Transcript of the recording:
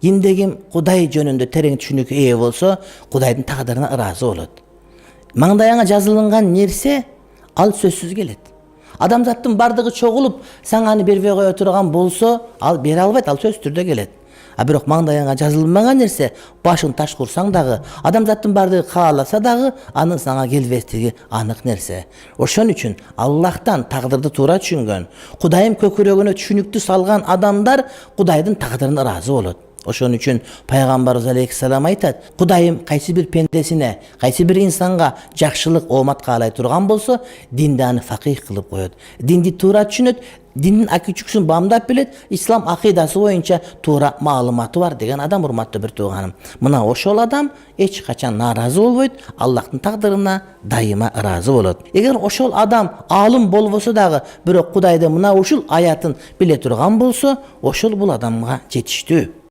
Dindegi Kuday jönündө tereң түшүнүккө ээ болсо, Kudayдын тагдырына ыраазы болот. Маңдайыңа жазылган нерсе ал сөзсүз келет. Адамзаттын бардыгы чогулуп, саң аны бербей кое турган болсо, ал бере албайт, ал сөзсүз түрдө келет. А бирок маңдайыңа жазылмаган нерсе, башың таш курсаң дагы, адамзаттын бардыгы кааласа дагы, анын сага келбестиги анык нерсе. Ошон үчүн Аллахтан тагдырды туура түшүнгөн, Кудайым көкүрөгүнө түшүнүктү салган адамдар Кудайдын тагдырына ыраазы болот. Ошон үчүн пайгамбарыбыз алейхиссалам айтат: Кудайым кайсы бир пендесине, кайсы бир инсанга жакшылык оомат каалай турган болсо, динди аны факих кылып коет. Динди туура түшүнөт, диндин акичүксүн бамдап билет, ислам акыйдасы боюнча туура маалыматы бар деген адам, урматтуу бир тууганым. Мына ошол адам эч качан нааразы болбойт, Аллахтын тагдырына дайыма ыраазы болот. Эгер ошол адам аалым болбосо дагы, бирок Кудайды мына ушул аятын биле турган болсо, ошол бул адамга жетиштүү.